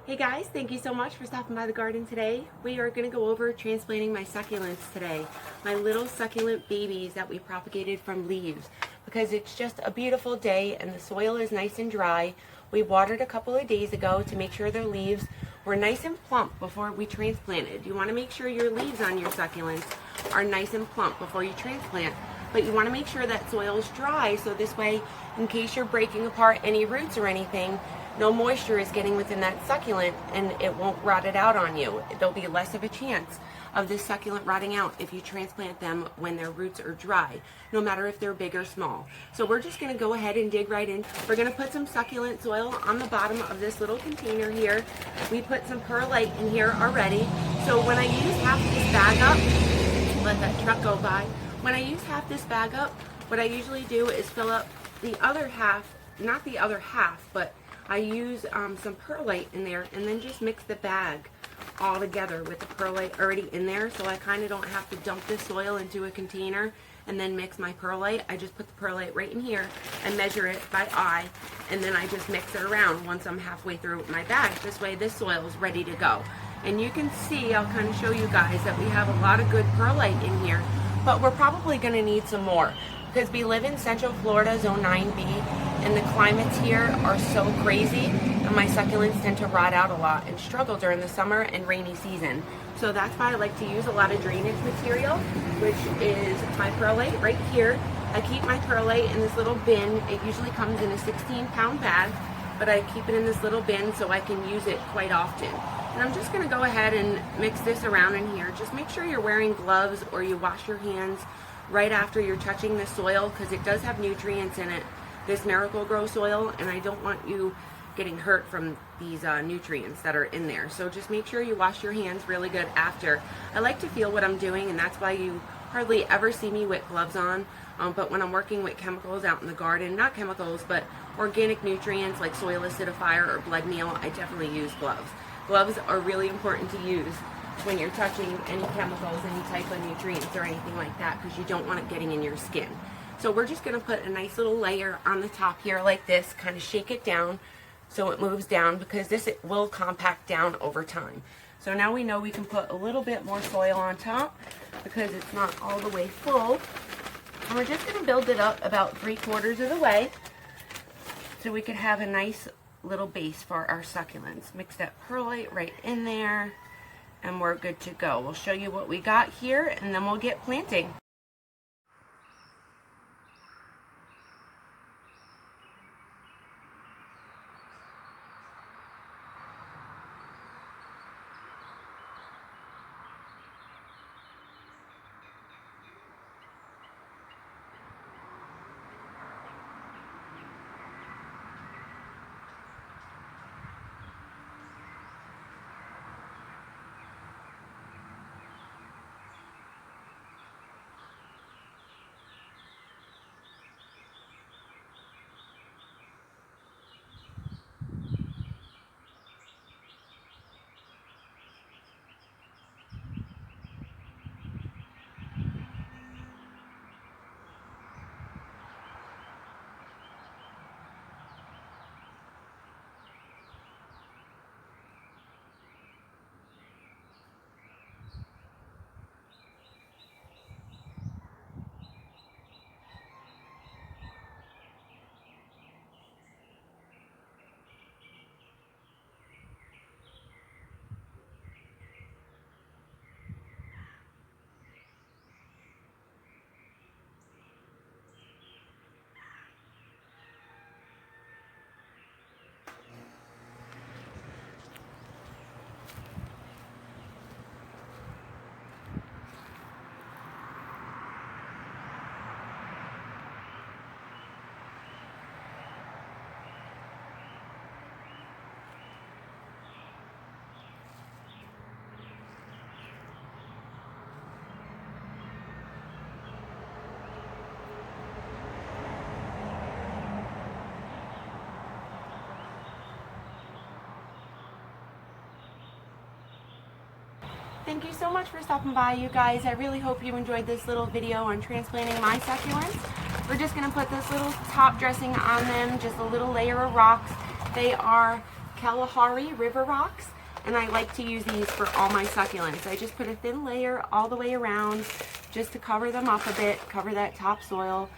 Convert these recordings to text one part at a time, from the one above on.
Hey guys, thank you so much for stopping by the garden today. We are going to go over transplanting my succulents today. My little succulent babies that we propagated from leaves, because it's just a beautiful day and the soil is nice and dry. We watered a couple of days ago to make sure their leaves were nice and plump before we transplanted. You want to make sure your leaves on your succulents are nice and plump before you transplant. But you want to make sure that soil is dry, so this way, in case you're breaking apart any roots or anything, no moisture is getting within that succulent and it won't rot it out on you. There'll be less of a chance of this succulent rotting out if you transplant them when their roots are dry, no matter if they're big or small. So we're just going to go ahead and dig right in. We're going to put some succulent soil on the bottom of this little container here. We put some perlite in here already. So when I use half this bag up, let that truck go by. When I use half this bag up, what I usually do is fill up the other half, not the other half, but I use some perlite in there and then just mix the bag all together with the perlite already in there, so I kind of don't have to dump this soil into a container and then mix my perlite. I just put the perlite right in here and measure it by eye, and then I just mix it around once I'm halfway through my bag. This way this soil is ready to go. And you can see, I'll kind of show you guys that we have a lot of good perlite in here, but we're probably going to need some more because we live in Central Florida, Zone 9B, and the climates here are so crazy, and my succulents tend to rot out a lot and struggle during the summer and rainy season. So that's why I like to use a lot of drainage material, which is my perlite right here. I keep my perlite in this little bin. It usually comes in a 16-pound bag, but I keep it in this little bin so I can use it quite often. And I'm just going to go ahead and mix this around in here. Just make sure you're wearing gloves or you wash your hands right after you're touching the soil, because it does have nutrients in it, this Miracle-Gro soil, and I don't want you getting hurt from these nutrients that are in there. So just make sure you wash your hands really good after. I like to feel what I'm doing, and that's why you hardly ever see me with gloves on. But when I'm working with chemicals out in the garden, not chemicals, but organic nutrients like soil acidifier or blood meal, I definitely use gloves. Gloves are really important to use when you're touching any chemicals, any type of nutrients or anything like that, because you don't want it getting in your skin. So we're just going to put a nice little layer on the top here like this, kind of shake it down so it moves down, because this it will compact down over time. So now we know we can put a little bit more soil on top because it's not all the way full. And we're just going to build it up about 3/4 of the way so we could have a nice little base for our succulents. Mix that perlite right in there and we're good to go. We'll show you what we got here and then we'll get planting. Thank you so much for stopping by, you guys. I really hope you enjoyed this little video on transplanting my succulents. We're just going to put this little top dressing on them, just a little layer of rocks. They are Kalahari River Rocks, and I like to use these for all my succulents. I just put a thin layer all the way around just to cover them up a bit, cover that topsoil.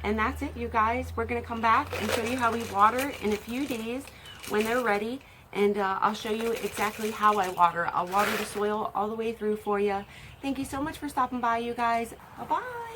And that's it, you guys. We're going to come back and show you how we water in a few days when they're ready. And I'll show you exactly how I water. I'll water the soil all the way through for you. Thank you so much for stopping by, you guys. Bye-bye.